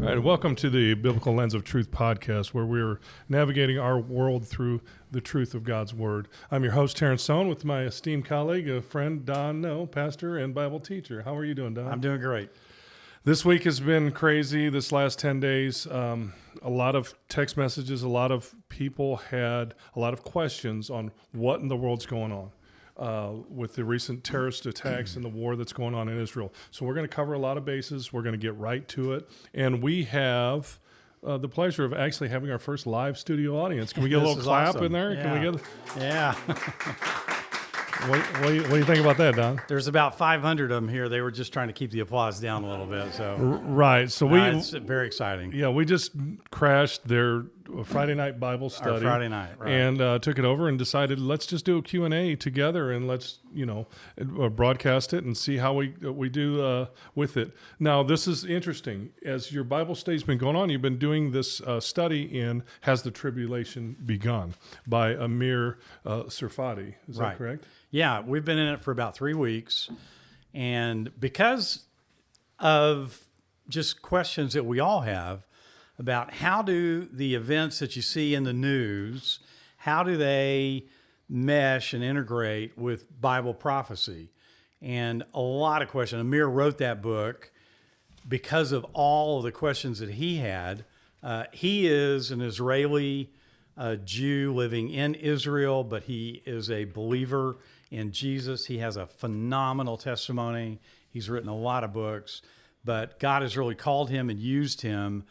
All right, welcome to the Biblical Lens of Truth podcast, where we're navigating our world through the truth of God's Word. I'm your host, Terrence Sohn, with my esteemed colleague, a friend, Don No, pastor and Bible teacher. How are you doing, Don? I'm doing great. This week has been crazy, this last 10 days. A lot of text messages, a lot of people had a lot of questions on what in the world's going on. With the recent terrorist attacks and the war that's going on in Israel. So we're going to cover a lot of bases. We're going to get right to it. And we have the pleasure of actually having our first live studio audience. Can we get a little clap in there? Yeah. Can we get? Yeah. What do you think about that, Don? There's about 500 of them here. They were just trying to keep the applause down a little bit. So Right. So it's very exciting. Yeah, we just crashed their Friday night Bible study. Our Friday night, right. And took it over and decided, let's just do a Q&A together and let's, broadcast it and see how we do with it. Now, this is interesting. As your Bible study's been going on, you've been doing this study in Has the Tribulation Begun by Amir Tsarfati. Is that correct? Yeah, we've been in it for about 3 weeks. And because of just questions that we all have about how do the events that you see in the news, how do they mesh and integrate with Bible prophecy? And a lot of questions. Amir wrote that book because of all of the questions that he had. He is an Israeli Jew living in Israel, but he is a believer in Jesus. He has a phenomenal testimony. He's written a lot of books, but God has really called him and used him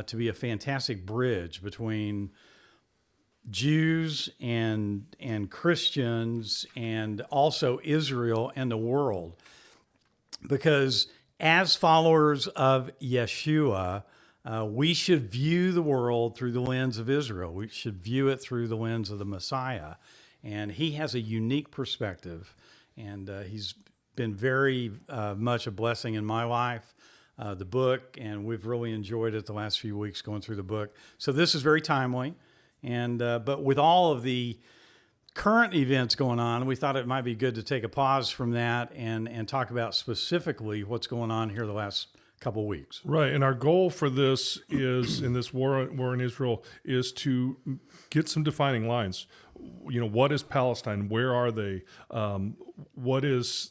to be a fantastic bridge between Jews and Christians and also Israel and the world. Because as followers of Yeshua, we should view the world through the lens of Israel. We should view it through the lens of the Messiah. And he has a unique perspective, and he's been very much a blessing in my life. The book, and we've really enjoyed it the last few weeks going through the book. So this is very timely, and but with all of the current events going on, we thought it might be good to take a pause from that and talk about specifically what's going on here the last couple of weeks. Right, and our goal for this is, in this war in Israel, is to get some defining lines. What is Palestine? Where are they? What is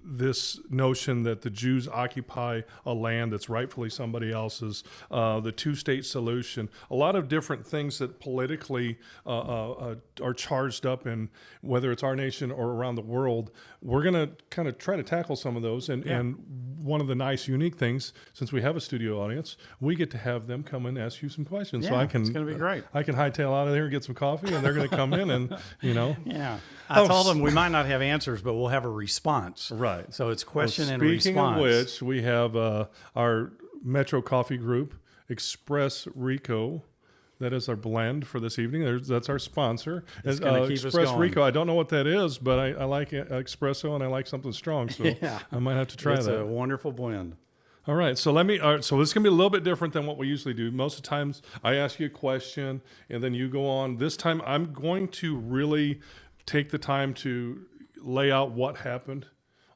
this notion that the Jews occupy a land that's rightfully somebody else's, the two-state solution, a lot of different things that politically are charged up in, whether it's our nation or around the world. We're going to kind of try to tackle some of those. And one of the nice, unique things, since we have a studio audience, we get to have them come and ask you some questions. So it's going to be great. I can hightail out of there and get some coffee, and they're going to come in and, Yeah. I told them we might not have answers, but we'll have a response. Right. So it's question and response. Speaking of which, we have our Metro Coffee Group, Express Rico. That is our blend for this evening. That's our sponsor. It's going to keep us going. Express Rico, I don't know what that is, but I like espresso and I like something strong, so I might have to try that. It's a that. wonderful blend. All right, so so this is going to be a little bit different than what we usually do. Most of the times I ask you a question and then you go on. This time I'm going to really take the time to lay out what happened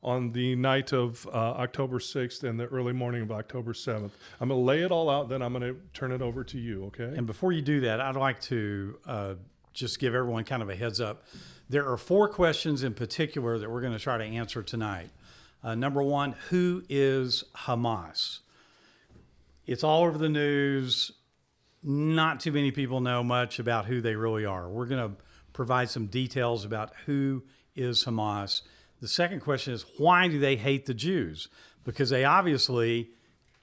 on the night of October 6th and the early morning of October 7th. I'm going to lay it all out, then I'm going to turn it over to you, okay? And before you do that, I'd like to just give everyone kind of a heads up. There are 4 questions in particular that we're going to try to answer tonight. Number 1, who is Hamas? It's all over the news. Not too many people know much about who they really are. We're going to provide some details about who is Hamas. The second question is, why do they hate the Jews? Because they obviously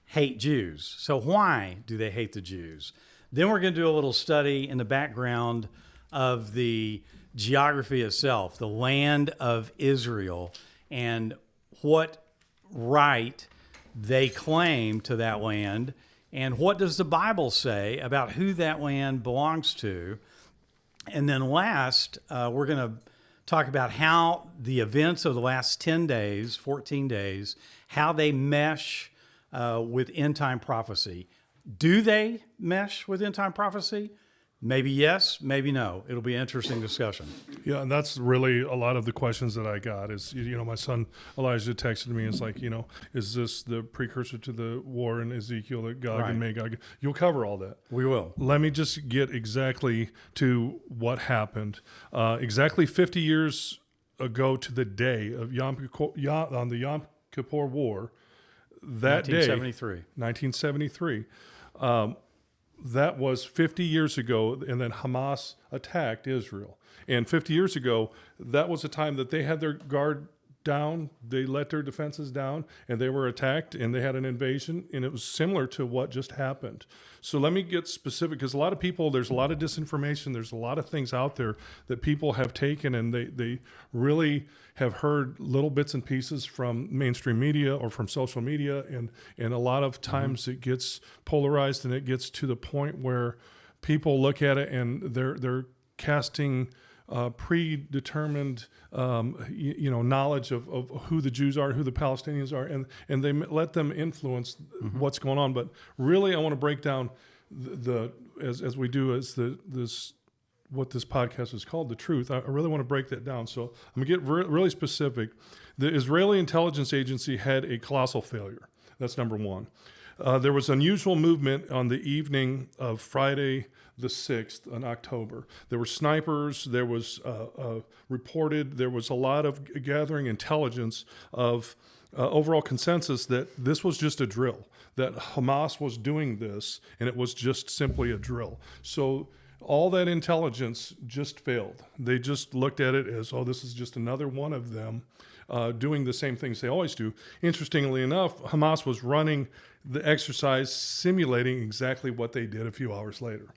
hate Jews. So why do they hate the Jews? Then we're going to do a little study in the background of the geography itself, the land of Israel, and what right they claim to that land, and what does the Bible say about who that land belongs to. And then last, we're going to talk about how the events of the last 10 days, 14 days, how they mesh with end-time prophecy. Do they mesh with end-time prophecy? Maybe yes, maybe no. It'll be an interesting discussion. Yeah, and that's really a lot of the questions that I got is, my son Elijah texted me. It's like, is this the precursor to the war in Ezekiel that Gog Right. and Magog? You'll cover all that. We will. Let me just get exactly to what happened. Exactly 50 years ago to the day of on the Yom Kippur War, that day, 1973. That was 50 years ago, and then Hamas attacked Israel. And 50 years ago, that was a time that they had their guard down, they let their defenses down, and they were attacked, and they had an invasion, and it was similar to what just happened. So let me get specific, because a lot of people, there's a lot of disinformation, there's a lot of things out there that people have taken, and they really have heard little bits and pieces from mainstream media or from social media, and a lot of times it gets polarized, and it gets to the point where people look at it and they're casting predetermined, knowledge of who the Jews are, who the Palestinians are, and they let them influence what's going on. But really, I want to break down as we do what this podcast is called, the truth. I really want to break that down. So I'm gonna get really specific. The Israeli intelligence agency had a colossal failure. That's number one. There was unusual movement on the evening of Friday the 6th in October. There were snipers. There was reported. There was a lot of gathering intelligence of overall consensus that this was just a drill, that Hamas was doing this, and it was just simply a drill. So all that intelligence just failed. They just looked at it as, this is just another one of them doing the same things they always do. Interestingly enough, Hamas was running the exercise simulating exactly what they did a few hours later.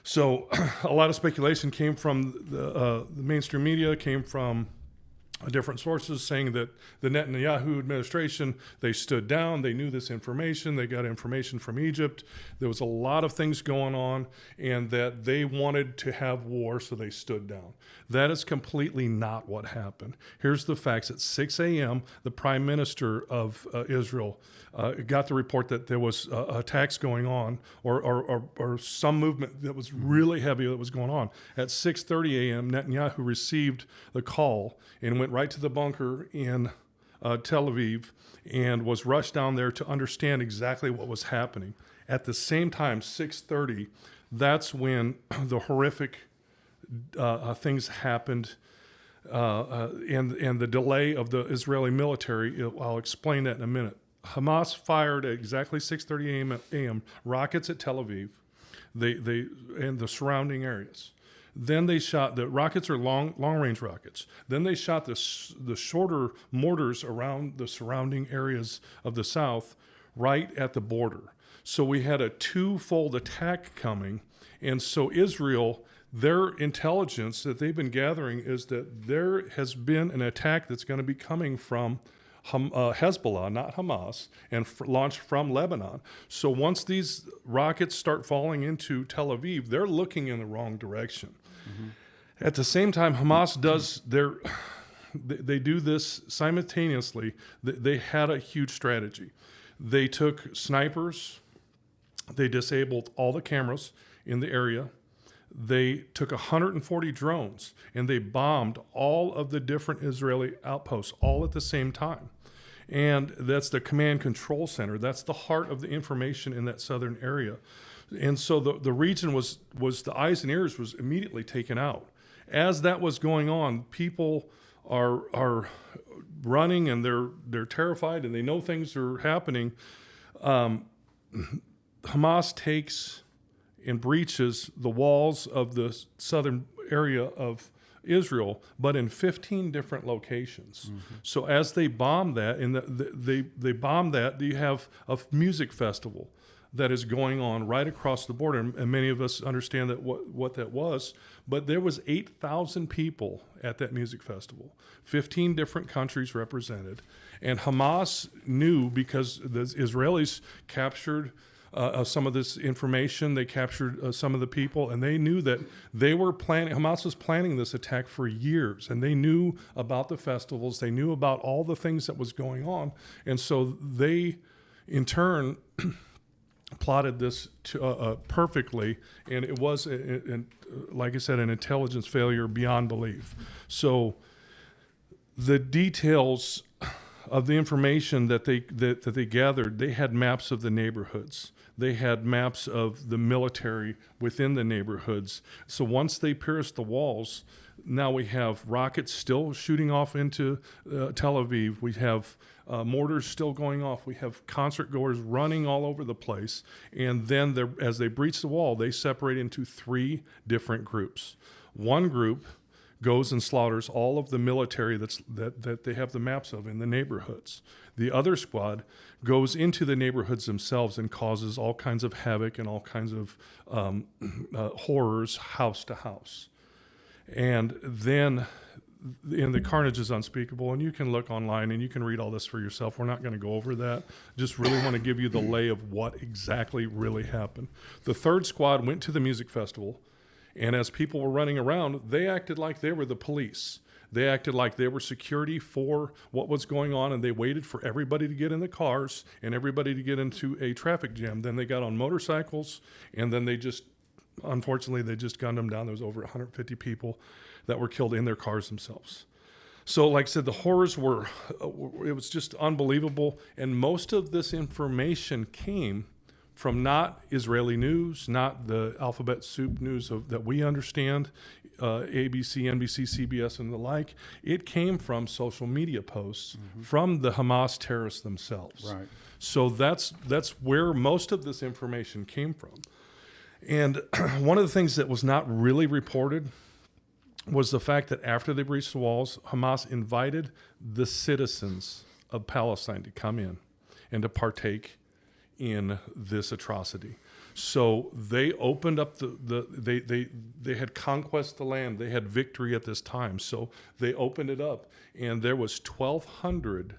So a lot of speculation came from the mainstream media, came from different sources saying that the Netanyahu administration, they stood down, they knew this information, they got information from Egypt, there was a lot of things going on, and that they wanted to have war, so they stood down. That is completely not what happened. Here's the facts. At 6 a.m., the prime minister of Israel got the report that there was attacks going on, or some movement that was really heavy that was going on. At 6:30 a.m., Netanyahu received the call and went right to the bunker in Tel Aviv and was rushed down there to understand exactly what was happening. At the same time, 6:30, that's when the horrific things happened, and the delay of the Israeli military. I'll explain that in a minute. Hamas fired at exactly 6:30 a.m. rockets at Tel Aviv, and the surrounding areas. Then they shot, the rockets are long-range rockets. Then they shot the shorter mortars around the surrounding areas of the south, right at the border. So we had a twofold attack coming, and so Israel, their intelligence that they've been gathering is that there has been an attack that's going to be coming from Hezbollah, not Hamas, and launched from Lebanon. So once these rockets start falling into Tel Aviv, they're looking in the wrong direction. Mm-hmm. At the same time, Hamas does they do this simultaneously. They had a huge strategy. They took snipers. They disabled all the cameras in the area. They took 140 drones and they bombed all of the different Israeli outposts all at the same time. And that's the command control center. That's the heart of the information in that southern area. And so the region was the eyes and ears was immediately taken out. As that was going on, people are running and they're terrified and they know things are happening. Hamas takes and breaches the walls of the southern area of Israel, but in 15 different locations. Mm-hmm. So as they bomb that, and they bomb that, you have a music festival that is going on right across the border, and many of us understand that what that was. But there was 8,000 people at that music festival, 15 different countries represented, and Hamas knew because the Israelis captured some of this information. They captured some of the people, and they knew that Hamas was planning this attack for years, and they knew about the festivals. They knew about all the things that was going on. And so they, in turn, plotted this perfectly, and it was, like I said, an intelligence failure beyond belief. So the details of the information that they gathered, they had maps of the neighborhoods. They had maps of the military within the neighborhoods. So once they pierced the walls, now we have rockets still shooting off into Tel Aviv. We have mortars still going off. We have concert goers running all over the place. And then as they breach the wall, they separate into 3 different groups. One group goes and slaughters all of the military that they have the maps of in the neighborhoods. The other squad goes into the neighborhoods themselves and causes all kinds of havoc and all kinds of horrors house to house. And then the carnage is unspeakable, and you can look online and you can read all this for yourself. We're not going to go over that. Just really want to give you the lay of what exactly really happened. The third squad went to the music festival, and as people were running around, they acted like they were the police. They acted like they were security for what was going on, and they waited for everybody to get in the cars and everybody to get into a traffic jam. Then they got on motorcycles, and then unfortunately, they just gunned them down. There was over 150 people that were killed in their cars themselves. So like I said, the horrors it was just unbelievable. And most of this information came from not Israeli news, not the alphabet soup news that we understand, ABC, NBC, CBS, and the like. It came from social media posts from the Hamas terrorists themselves. Right. So that's where most of this information came from. And one of the things that was not really reported was the fact that after they breached the walls, Hamas invited the citizens of Palestine to come in and to partake in this atrocity. So they opened up they had conquest the land. They had victory at this time. So they opened it up, and there was 1,200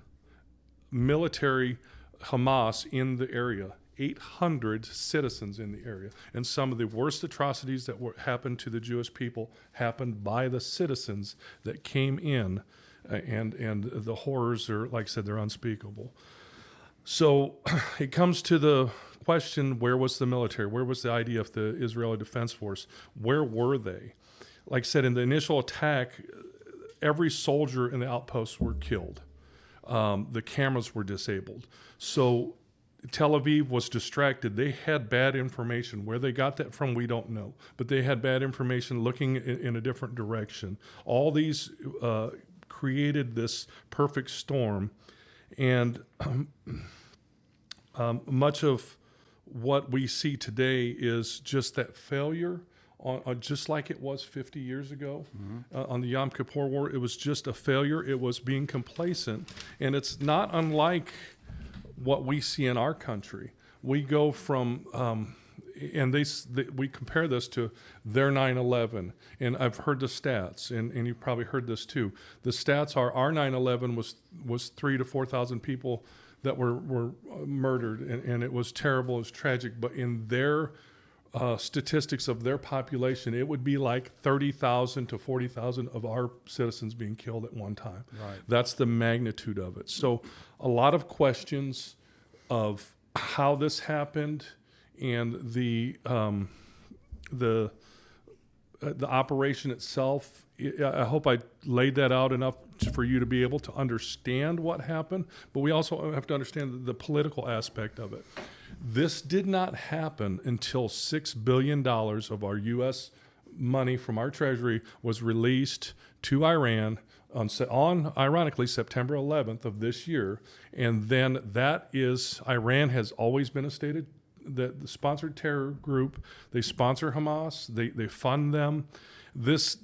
military Hamas in the area. 800 citizens in the area. And some of the worst atrocities that happened to the Jewish people happened by the citizens that came in, and the horrors are, like I said, they're unspeakable. So it comes to the question, where was the military? Where was the IDF, the Israeli Defense Force? Where were they? Like I said, in the initial attack, every soldier in the outposts were killed. The cameras were disabled. So Tel Aviv was distracted. They had bad information. Where they got that from, we don't know. But they had bad information looking in a different direction. All these created this perfect storm. And much of what we see today is just that failure, just like it was 50 years ago on the Yom Kippur War. It was just a failure. It was being complacent. And it's not unlike what we see in our country. We go from, we compare this to their 9/11, and I've heard the stats, and you've probably heard this too. The stats are our 9/11 was 3,000 to 4,000 people that were murdered, and it was terrible, it was tragic. But in their statistics of their population, it would be like 30,000 to 40,000 of our citizens being killed at one time. Right. That's the magnitude of it. So a lot of questions of how this happened, and the operation itself. I hope I laid that out enough for you to be able to understand what happened, but we also have to understand the political aspect of it. This did not happen until $6 billion of our U.S. money from our treasury was released to Iran on ironically, September 11th of this year. And then Iran has always been a state the sponsored terror group. They sponsor Hamas. They fund them. This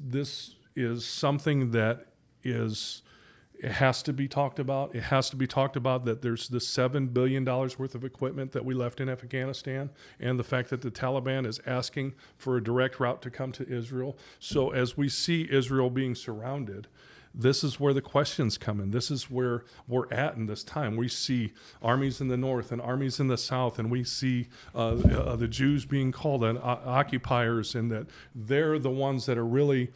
is something that it has to be talked about. It has to be talked about that there's the $7 billion worth of equipment that we left in Afghanistan, and the fact that the Taliban is asking for a direct route to come to Israel. So as we see Israel being surrounded, this is where the questions come in. This is where we're at in this time. We see armies in the north and armies in the south, and we see the Jews being called occupiers, and that they're the ones that are really.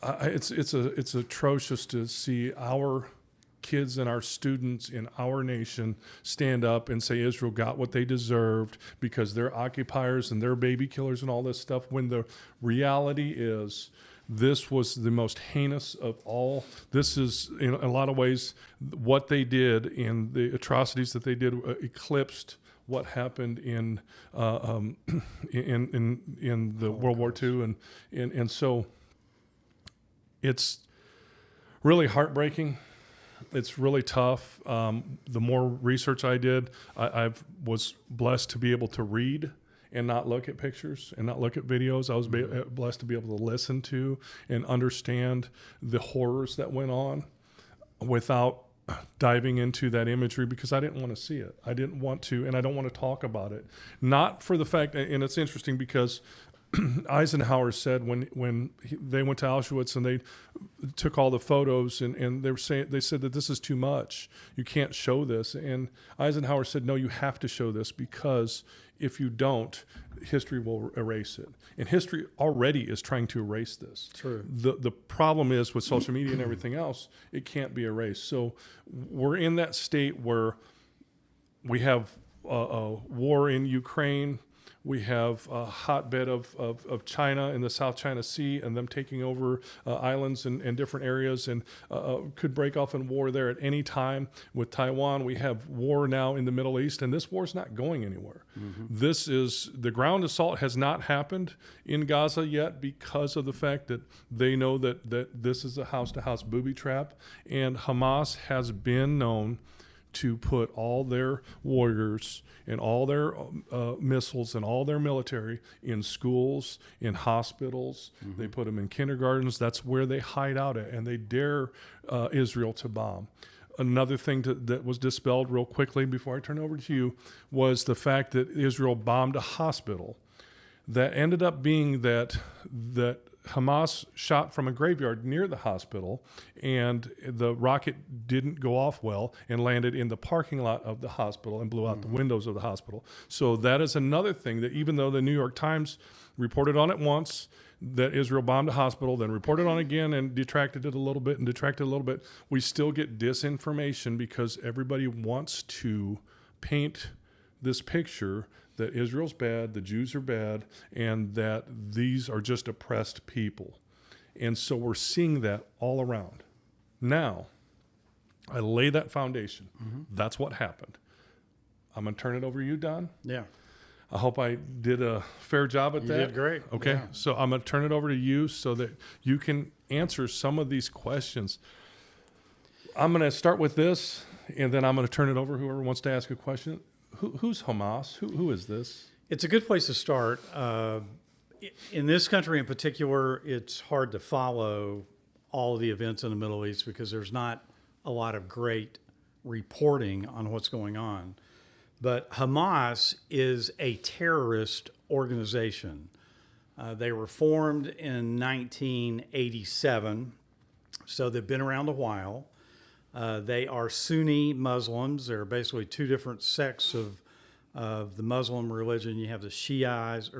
It's atrocious to see our kids and our students in our nation stand up and say Israel got what they deserved because they're occupiers and they're baby killers and all this stuff, when the reality is this was the most heinous of all. This is, in a lot of ways, what they did and the atrocities that they did eclipsed what happened in the World War II, and so it's really heartbreaking. It's really tough. The more research I did, I was blessed to be able to read and not look at pictures and not look at videos. I was blessed to be able to listen to and understand the horrors that went on without diving into that imagery, because I didn't want to see it. I didn't want to, and I don't want to talk about it. Not for the fact, and it's interesting because Eisenhower said when they went to Auschwitz and they took all the photos and they said that this is too much. You can't show this. And Eisenhower said, no, you have to show this, because if you don't, history will erase it. And history already is trying to erase this. True. The problem is with social media and everything else, it can't be erased. So we're in that state where we have a war in Ukraine. We have a hotbed of China in the South China Sea and them taking over islands and different areas, and could break off in war there at any time. With Taiwan, we have war now in the Middle East, and this war's not going anywhere. This is, the ground assault has not happened in Gaza yet because of the fact that they know that this is a house-to-house booby trap, and Hamas has been known to put all their warriors and all their missiles and all their military in schools, in hospitals. They put them in kindergartens. That's where they hide out at, and they dare Israel to bomb. Another thing that was dispelled real quickly before I turn it over to you was the fact that Israel bombed a hospital. That ended up being that Hamas shot from a graveyard near the hospital, and the rocket didn't go off well and landed in the parking lot of the hospital and blew out the windows of the hospital. So that is another thing that, even though the New York Times reported on it once, that Israel bombed a hospital, then reported on it again and detracted it a little bit, we still get disinformation because everybody wants to paint this picture that Israel's bad, the Jews are bad, and that these are just oppressed people. And so we're seeing that all around. Now, I lay that foundation. That's what happened. I'm going to turn it over to you, Don. Yeah. I hope I did a fair job at that. You did great. Okay. Yeah. So I'm going to turn it over to you so that you can answer some of these questions. I'm going to start with this, and then I'm going to turn it over to whoever wants to ask a question. Who's Hamas? Who is this? It's a good place to start. In this country in particular, it's hard to follow all of the events in the Middle East because there's not a lot of great reporting on what's going on. But Hamas is a terrorist organization. They were formed in 1987, so they've been around a while. They are Sunni Muslims. There are basically two different sects of the Muslim religion. You have the Shiites,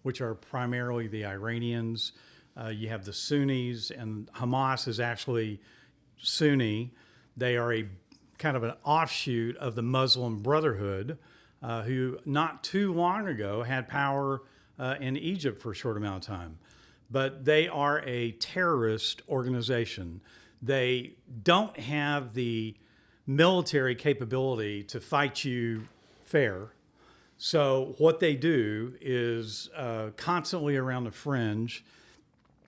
which are primarily the Iranians. You have the Sunnis, and Hamas is actually Sunni. They are a kind of an offshoot of the Muslim Brotherhood, who not too long ago had power in Egypt for a short amount of time. But they are a terrorist organization. They don't have the military capability to fight you fair. So what they do is constantly around the fringe,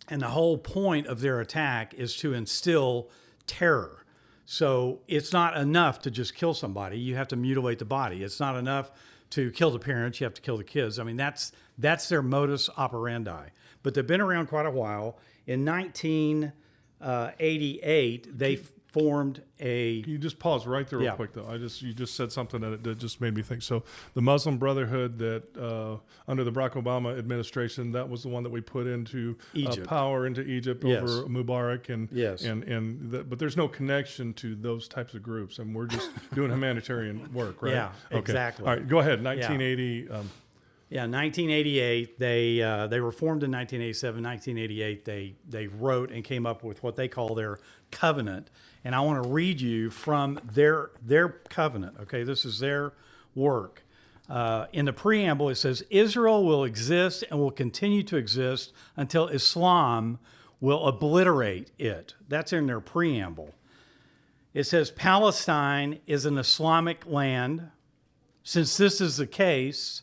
and the whole point of their attack is to instill terror. So it's not enough to just kill somebody. You have to mutilate the body. It's not enough to kill the parents. You have to kill the kids. I mean, that's their modus operandi. But they've been around quite a while. In 1988, they formed a... Can you just pause right there real quick, though? You just said something that just made me think. So the Muslim Brotherhood that under the Barack Obama administration, that was the one that we put into power into Egypt over Mubarak, but there's no connection to those types of groups, and we're just doing humanitarian work, right? Yeah, okay. Exactly. All right, go ahead. 1980. Yeah, 1988. They were formed in 1987. 1988. They wrote and came up with what they call their covenant. And I want to read you from their covenant. Okay, this is their work. In the preamble, it says Israel will exist and will continue to exist until Islam will obliterate it. That's in their preamble. It says Palestine is an Islamic land. Since this is the case,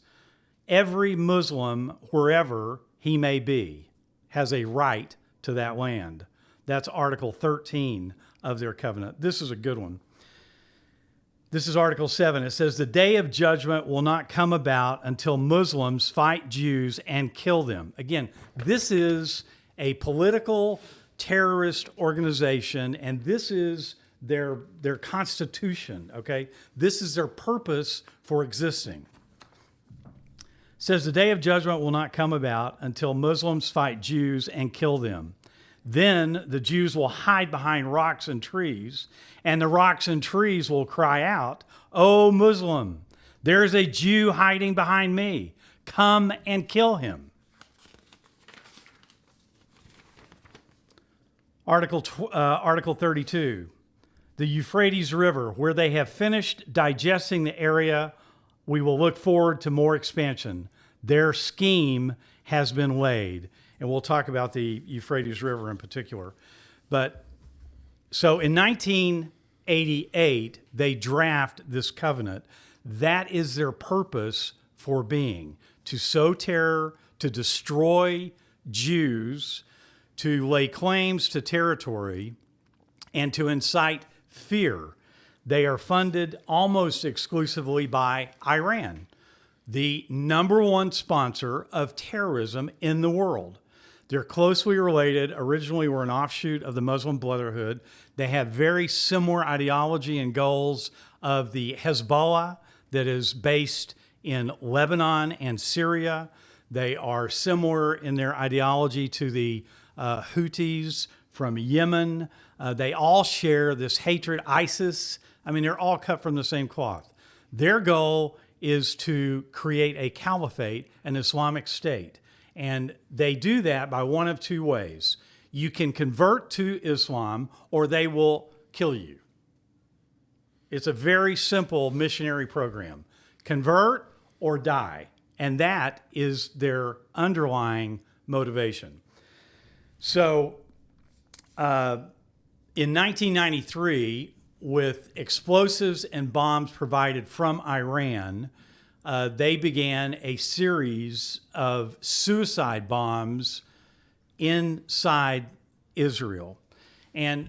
every Muslim, wherever he may be, has a right to that land. That's Article 13 of their covenant. This is a good one. This is Article 7. It says, the day of judgment will not come about until Muslims fight Jews and kill them. Again, this is a political terrorist organization, and this is their constitution, okay? This is their purpose for existing. It says the day of judgment will not come about until Muslims fight Jews and kill them. Then the Jews will hide behind rocks and trees, and the rocks and trees will cry out, "O Muslim, there is a Jew hiding behind me. Come and kill him." Article 32. The Euphrates River, where they have finished digesting the area, we will look forward to more expansion. Their scheme has been laid. And we'll talk about the Euphrates River in particular. But so in 1988, they draft this covenant. That is their purpose for being, to sow terror, to destroy Jews, to lay claims to territory, and to incite fear. They are funded almost exclusively by Iran, the number one sponsor of terrorism in the world. They're closely related. Originally were an offshoot of the Muslim Brotherhood. They have very similar ideology and goals of the Hezbollah that is based in Lebanon and Syria. They are similar in their ideology to the Houthis from Yemen. They all share this hatred. ISIS, I mean, they're all cut from the same cloth. Their goal is to create a caliphate, an Islamic state. And they do that by one of two ways. You can convert to Islam, or they will kill you. It's a very simple missionary program. Convert or die. And that is their underlying motivation. So in 1993, with explosives and bombs provided from Iran, they began a series of suicide bombs inside Israel. And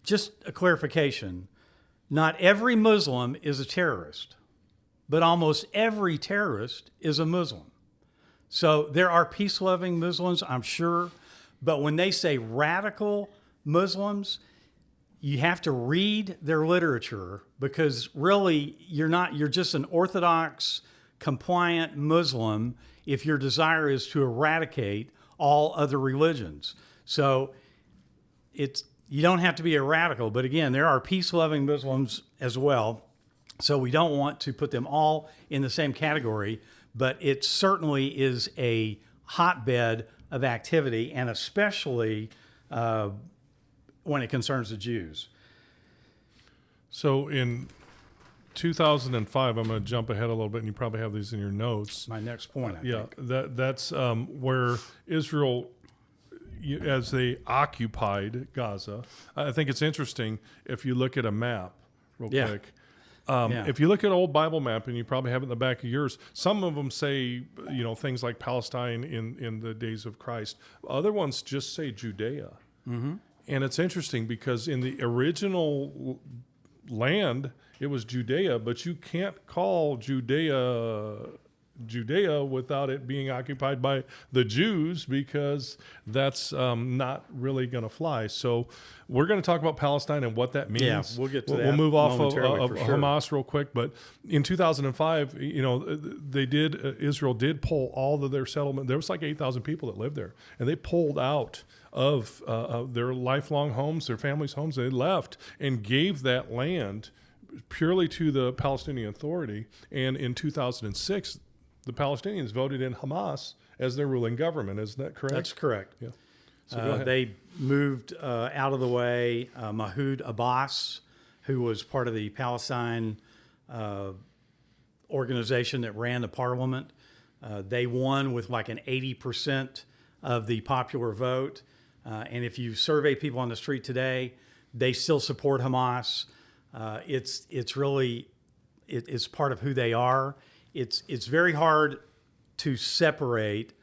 just a clarification, not every Muslim is a terrorist, but almost every terrorist is a Muslim. So there are peace-loving Muslims, I'm sure, but when they say radical Muslims, you have to read their literature, because really you're just an Orthodox, compliant Muslim if your desire is to eradicate all other religions. So you don't have to be a radical, but again, there are peace-loving Muslims as well. So we don't want to put them all in the same category, but it certainly is a hotbed of activity, and especially when it concerns the Jews. So in 2005, I'm going to jump ahead a little bit, and you probably have these in your notes. My next point, I Yeah, think. that's where Israel, as they occupied Gaza. I think it's interesting if you look at a map real quick. If you look at an old Bible map, and you probably have it in the back of yours, some of them say, things like Palestine in the days of Christ. Other ones just say Judea. Mm-hmm. And it's interesting because in the original land, it was Judea, but you can't call Judea without it being occupied by the Jews, because that's not really going to fly. So we're going to talk about Palestine and what that means. Yeah, we'll get to that. We'll move off of momentarily, for sure. Hamas real quick. But in 2005, Israel did pull all of their settlement. There was like 8,000 people that lived there, and they pulled out of their lifelong homes, their families' homes. They left and gave that land purely to the Palestinian Authority. And in 2006, the Palestinians voted in Hamas as their ruling government. Isn't that correct? That's correct. Yeah. So go ahead. They moved out of the way. Mahmoud Abbas, who was part of the Palestine organization that ran the parliament, they won with like an 80% of the popular vote. And if you survey people on the street today, they still support Hamas. It's really it's part of who they are. It's very hard to separate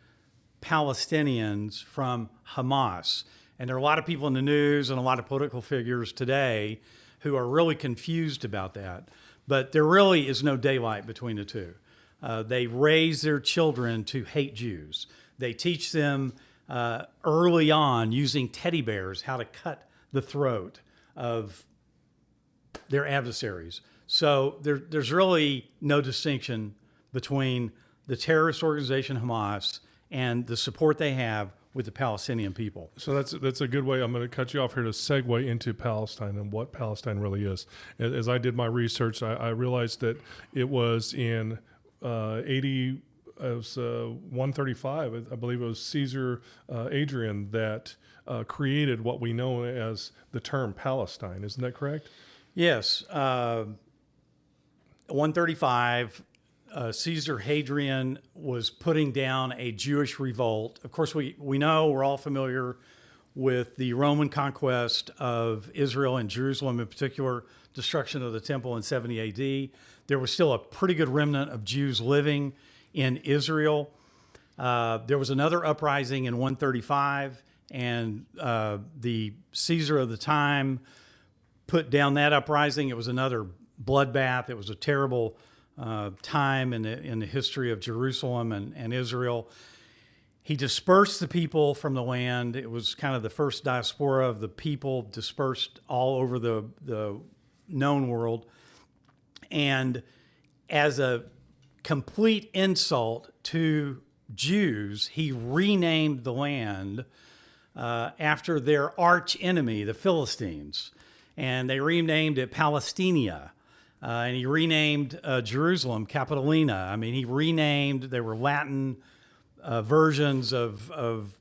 Palestinians from Hamas. And there are a lot of people in the news and a lot of political figures today who are really confused about that. But there really is no daylight between the two. They raise their children to hate Jews. They teach them early on, using teddy bears, how to cut the throat of their adversaries. So there's really no distinction between the terrorist organization Hamas and the support they have with the Palestinian people. So that's a good way. I'm going to cut you off here to segue into Palestine and what Palestine really is. As I did my research, I realized that it was in 135. I believe it was Caesar Adrian that created what we know as the term Palestine. Isn't that correct? Yes. 135. Caesar Hadrian was putting down a Jewish revolt. Of course, we know, we're all familiar with the Roman conquest of Israel and Jerusalem, in particular, destruction of the temple in 70 AD. There was still a pretty good remnant of Jews living in Israel. There was another uprising in 135, and the Caesar of the time put down that uprising. It was another bloodbath. It was a terrible time in the history of Jerusalem and Israel. He dispersed the people from the land. It was kind of the first diaspora of the people dispersed all over the known world. And as a complete insult to Jews, he renamed the land after their arch enemy, the Philistines. And they renamed it Palestinia. And he renamed Jerusalem Capitolina. I mean, he renamed, they were Latin versions of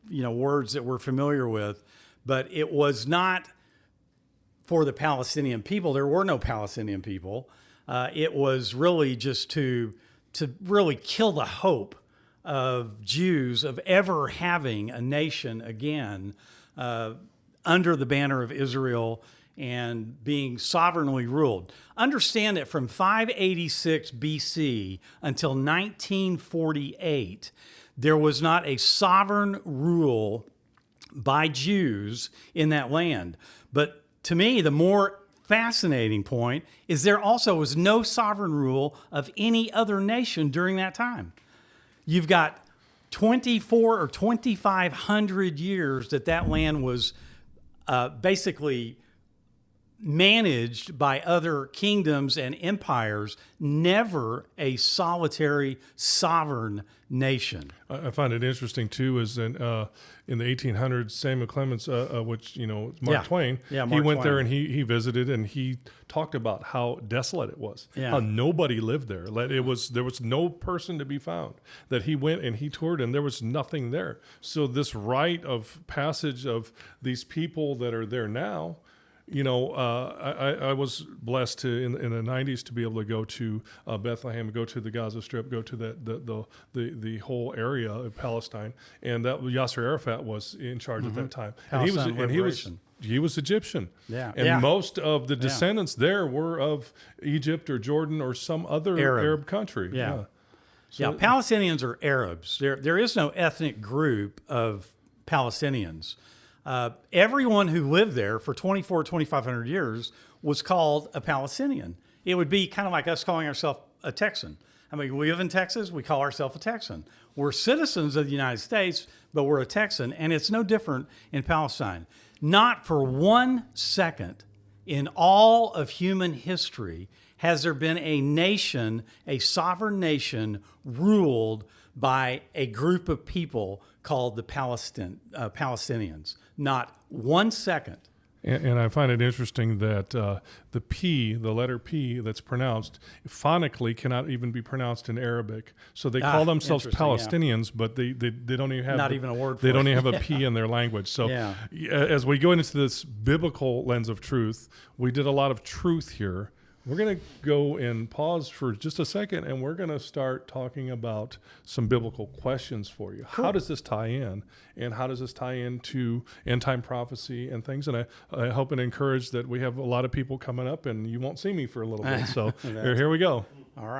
words that we're familiar with, but it was not for the Palestinian people. There were no Palestinian people. It was really just to really kill the hope of Jews of ever having a nation again under the banner of Israel and being sovereignly ruled. Understand that from 586 BC until 1948, there was not a sovereign rule by Jews in that land. But to me, the more fascinating point is there also was no sovereign rule of any other nation during that time. You've got 24 or 2,500 years that land was basically managed by other kingdoms and empires, never a solitary sovereign nation. I find it interesting too is in the 1800s, Samuel Clemens, which Mark Twain, he went there and he visited and he talked about how desolate it was, how nobody lived there. There was no person to be found. That he went and he toured and there was nothing there. So this rite of passage of these people that are there now. I was blessed in the 90s to be able to go to Bethlehem, go to the Gaza Strip, go to the whole area of Palestine, and that Yasser Arafat was in charge at that time, and he was Egyptian, and most of the descendants there were of Egypt or Jordan or some other Arab country. So, Palestinians are Arabs. There is no ethnic group of Palestinians. Everyone who lived there for 2,500 years was called a Palestinian. It would be kind of like us calling ourselves a Texan. I mean, we live in Texas, we call ourselves a Texan. We're citizens of the United States, but we're a Texan, and it's no different in Palestine. Not for 1 second in all of human history has there been a nation, a sovereign nation, ruled by a group of people called the Palestinians. Not 1 second. And I find it interesting that the P, the letter P that's pronounced, phonically cannot even be pronounced in Arabic. So they call themselves interesting, yeah. Palestinians, but they don't even have Not even a word They for don't it. even have a P in their language. So Yeah. as we go into this biblical lens of truth, we did a lot of truth here. We're going to go and pause for just a second, and we're going to start talking about some biblical questions for you. How does this tie in? And how does this tie into end-time prophecy and things? And I hope and encourage that we have a lot of people coming up, and you won't see me for a little bit. So here we go.